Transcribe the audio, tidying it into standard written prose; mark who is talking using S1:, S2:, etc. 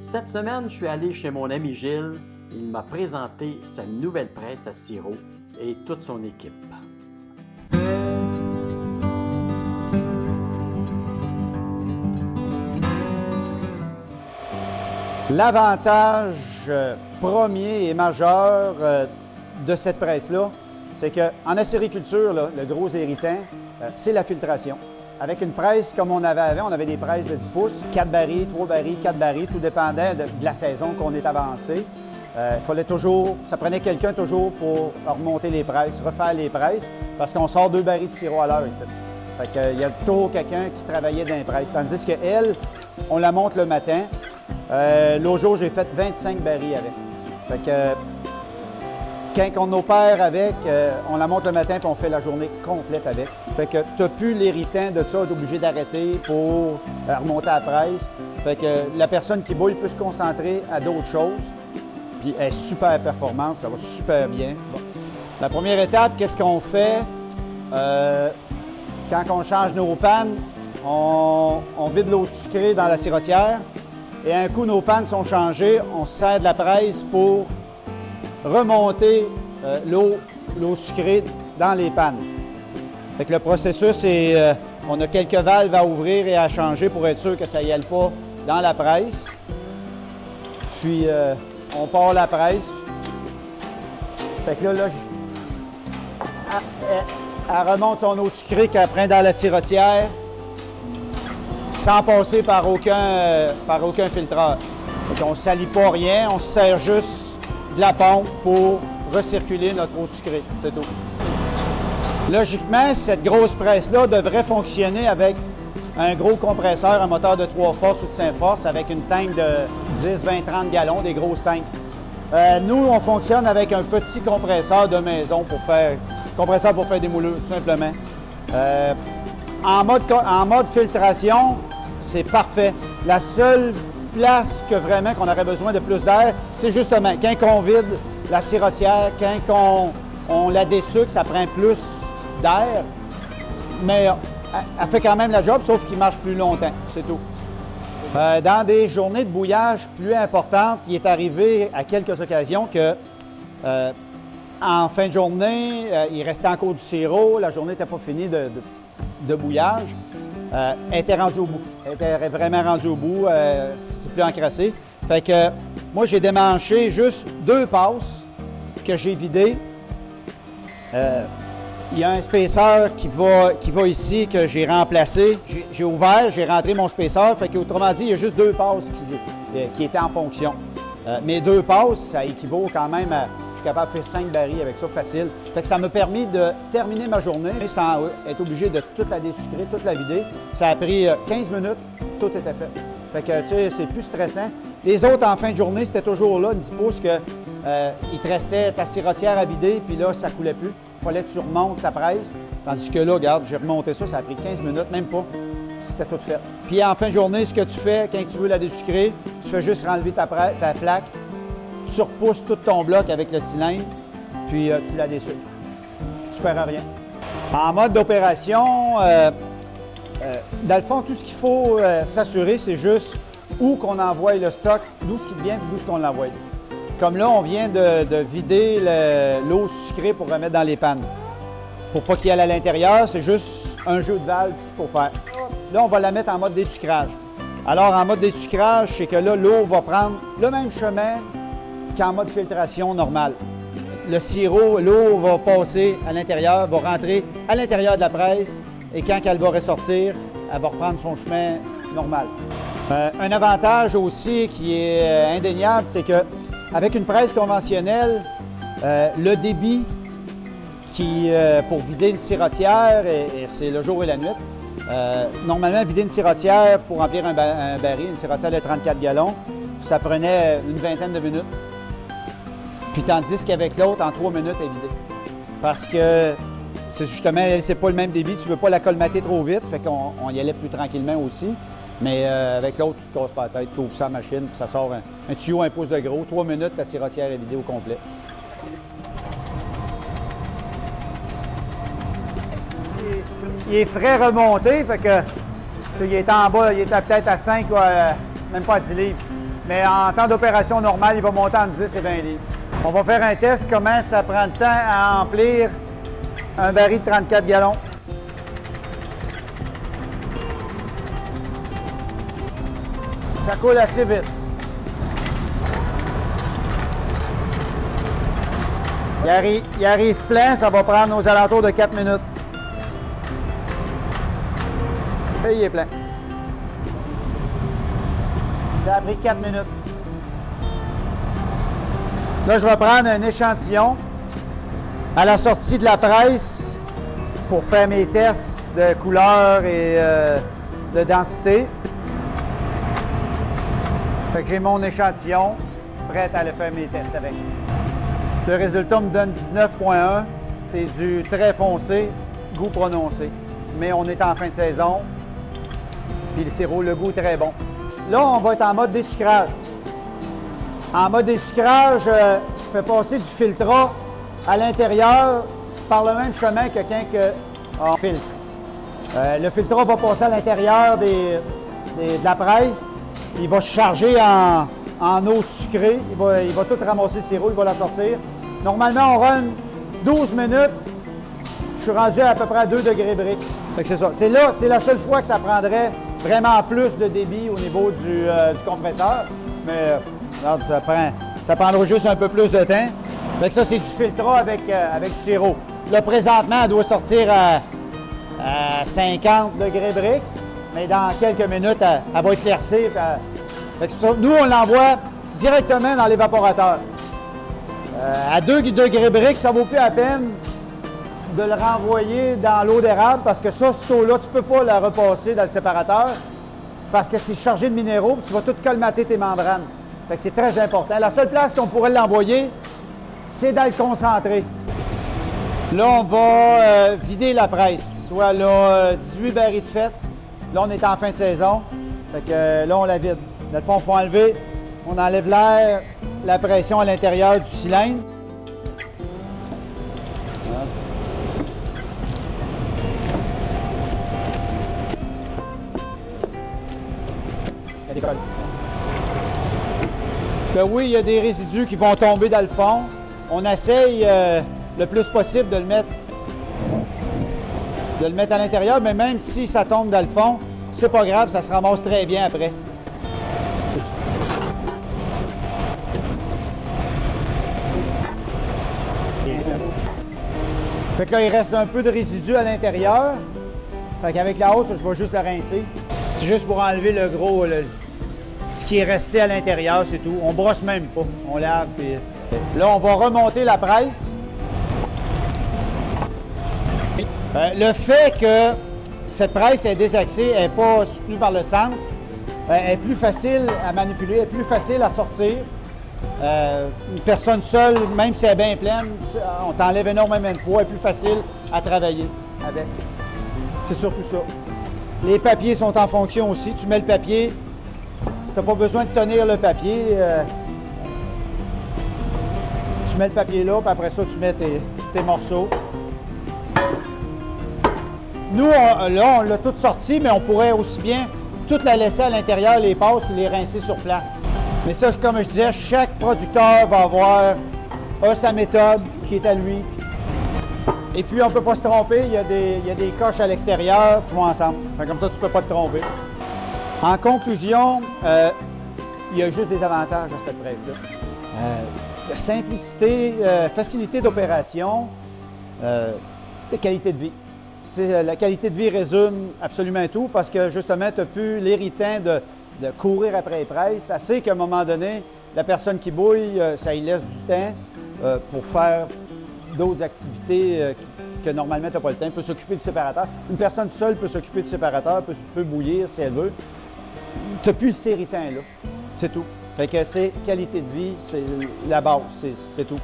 S1: Cette semaine, je suis allé chez mon ami Gilles. Il m'a présenté sa nouvelle presse à sirop et toute son équipe.
S2: L'avantage premier et majeur de cette presse-là, c'est qu'en acériculture, là, le gros irritant, c'est la filtration. Avec une presse comme on avait avant, on avait des presses de 10 pouces, 4 barils, 3 barils, 4 barils, tout dépendait de la saison qu'on est avancé. Il fallait toujours, ça prenait quelqu'un toujours pour remonter les presses, refaire les presses, parce qu'on sort 2 barils de sirop à l'heure ici. Fait qu'il y a toujours quelqu'un qui travaillait dans les presses. Tandis qu'elle, on la monte le matin. L'autre jour, j'ai fait 25 barils avec. Fait que quand on opère avec, on la monte le matin puis on fait la journée complète avec. Fait que tu n'as plus l'irritant de ça, d'être obligé d'arrêter pour remonter à la presse. Fait que la personne qui bouille peut se concentrer à d'autres choses. Puis elle est super performante, ça va super bien. Bon. La première étape, qu'est-ce qu'on fait? Quand on change nos pannes, on vide l'eau sucrée dans la sirotière. Et un coup, nos pannes sont changées, on se sert de la presse pour remonter l'eau sucrée dans les pannes. Fait que le processus, c'est on a quelques valves à ouvrir et à changer pour être sûr que ça n'y aille pas dans la presse. Puis, on part la presse. Fait que là elle remonte son eau sucrée qu'elle prend dans la sirotière sans passer par aucun filtreur. Donc, on ne salit pas rien, on se sert juste de la pompe pour recirculer notre eau sucrée, c'est tout. Logiquement, cette grosse presse-là devrait fonctionner avec un gros compresseur, un moteur de 3 forces ou de 5 forces avec une tank de 10, 20, 30 gallons, des grosses tanks. Nous, on fonctionne avec un petit compresseur de maison pour faire des moulures, tout simplement. En mode filtration, c'est parfait. La seule place que vraiment qu'on aurait besoin de plus d'air, c'est justement quand on vide la sirotière, quand on la dessucre, ça prend plus d'air. Mais elle fait quand même la job, sauf qu'il marche plus longtemps, c'est tout. Dans des journées de bouillage plus importantes, il est arrivé à quelques occasions que en fin de journée, il restait encore du sirop, la journée n'était pas finie de bouillage. Elle était rendue au bout. Elle était vraiment rendue au bout. C'est plus encrassé. Fait que moi, j'ai démanché juste 2 passes que j'ai vidées. Il y a un spaceur qui va ici que j'ai remplacé. J'ai ouvert, j'ai rentré mon spaceur. Fait qu'autrement dit, il y a juste 2 passes qui étaient en fonction. Mes 2 passes, ça équivaut quand même à... Je suis capable de faire 5 barils avec ça facile. Fait que ça m'a permis de terminer ma journée sans être obligé de toute la dessucrer, toute la vider. Ça a pris 15 minutes, tout était fait. Fait que, tu sais, c'est plus stressant. Les autres, en fin de journée, c'était toujours là, 10 pouces, que il te restait ta sirotière à vider, puis là, ça coulait plus. Il fallait que tu remontes ta presse. Tandis que là, regarde, j'ai remonté ça, ça a pris 15 minutes, même pas. C'était tout fait. Puis en fin de journée, ce que tu fais, quand tu veux la dessucrer, tu fais juste renlever ta plaque. Tu repousses tout ton bloc avec le cylindre, puis tu la dessucres. Tu ne perds rien. En mode d'opération, dans le fond, tout ce qu'il faut s'assurer, c'est juste où qu'on envoie le stock, d'où ce qui vient, d'où ce qu'on l'envoie. Comme là, on vient de vider l'eau sucrée pour remettre dans les pannes. Pour pas qu'il y ait à l'intérieur, c'est juste un jeu de valve qu'il faut faire. Là, on va la mettre en mode dessucrage. Alors, en mode dessucrage, c'est que là, l'eau va prendre le même chemin qu'en mode filtration normale. Le sirop, l'eau va passer à l'intérieur, va rentrer à l'intérieur de la presse et quand elle va ressortir, elle va reprendre son chemin normal. Un avantage aussi qui est indéniable, c'est qu'avec une presse conventionnelle, le débit pour vider une sirotière, et c'est le jour et la nuit, normalement, vider une sirotière pour remplir un baril, une sirotière de 34 gallons, ça prenait une vingtaine de minutes. Puis tandis qu'avec l'autre, en 3 minutes, elle est vidée. Parce que c'est justement, c'est pas le même débit, tu veux pas la colmater trop vite, fait qu'on y allait plus tranquillement aussi. Mais avec l'autre, tu te casses pas la tête, tu ouvres ça à la machine, puis ça sort un tuyau 1 pouce de gros, 3 minutes, la sirotière est vidée au complet. Il est frais remonté, fait que il est en bas, il était peut-être à 5 ou même pas à 10 livres. mais en temps d'opération normale, il va monter entre 10 et 20 livres. On va faire un test, comment ça prend de temps à remplir un baril de 34 gallons. Ça coule assez vite. Il arrive plein, ça va prendre aux alentours de 4 minutes. Et il est plein. Ça a pris 4 minutes. Là, je vais prendre un échantillon à la sortie de la presse pour faire mes tests de couleur et de densité. Fait que j'ai mon échantillon prêt à aller faire mes tests avec. Le résultat me donne 19,1. C'est du très foncé, goût prononcé. Mais on est en fin de saison, puis le sirop, le goût est très bon. Là, on va être en mode désucrage. En mode désucrage, je fais passer du filtrat à l'intérieur par le même chemin que quand on filtre. Le filtrat va passer à l'intérieur de la presse. Il va se charger en eau sucrée. Il va tout ramasser le sirop, il va la sortir. Normalement, on run 12 minutes. Je suis rendu à peu près à 2 degrés Brix. C'est ça. C'est la seule fois que ça prendrait vraiment plus de débit au niveau du compresseur. Mais regarde, ça prendra juste un peu plus de temps. Fait que ça, c'est du filtrat avec du sirop. Là, présentement, elle doit sortir à 50 degrés Brix. Mais dans quelques minutes, elle va éclaircir. Nous, on l'envoie directement dans l'évaporateur. À 2 degrés Brix, ça ne vaut plus la peine de le renvoyer dans l'eau d'érable parce que ça, cette eau-là, tu ne peux pas la repasser dans le séparateur parce que c'est chargé de minéraux et tu vas tout colmater tes membranes. Fait que c'est très important. La seule place qu'on pourrait l'envoyer, c'est dans le concentré. Là, on va vider la presse, soit là 18 barils de fête. Là, on est en fin de saison. Fait que là, on la vide. Dans le fond, il faut enlever. On enlève l'air, la pression à l'intérieur du cylindre. Elle décolle. Que oui, il y a des résidus qui vont tomber dans le fond. On essaye le plus possible de le mettre à l'intérieur, mais même si ça tombe dans le fond, c'est pas grave, ça se ramasse très bien après. Fait que là, il reste un peu de résidus à l'intérieur. Fait qu'avec la hausse, je vais juste la rincer. C'est juste pour enlever le gros, ce qui est resté à l'intérieur, c'est tout. On brosse même pas, on lave. Puis... Là, on va remonter la presse. Le fait que cette presse est désaxée, elle n'est pas soutenue par le centre, elle est plus facile à manipuler, elle est plus facile à sortir. Une personne seule, même si elle est bien pleine, on t'enlève énormément de poids, elle est plus facile à travailler avec. C'est surtout ça. Les papiers sont en fonction aussi. Tu mets le papier, tu n'as pas besoin de tenir le papier. Tu mets le papier là, puis après ça, tu mets tes morceaux. Nous, là, on l'a tout sorti, mais on pourrait aussi bien tout la laisser à l'intérieur, les passes, et les rincer sur place. Mais ça, comme je disais, chaque producteur va avoir sa méthode qui est à lui. Et puis, on ne peut pas se tromper, il y a des coches à l'extérieur qui vont ensemble. Comme ça, tu ne peux pas te tromper. En conclusion, il y a juste des avantages à cette presse-là. Simplicité, facilité d'opération, qualité de vie. La qualité de vie résume absolument tout parce que justement, tu n'as plus l'irritant de courir après les presses. Ça sait qu'à un moment donné, la personne qui bouille, ça lui laisse du temps pour faire d'autres activités que normalement, tu n'as pas le temps. Elle peut s'occuper du séparateur. Une personne seule peut s'occuper du séparateur, peut bouillir si elle veut. Tu n'as plus ce irritant-là. C'est tout. Fait que c'est qualité de vie, c'est la base, c'est tout.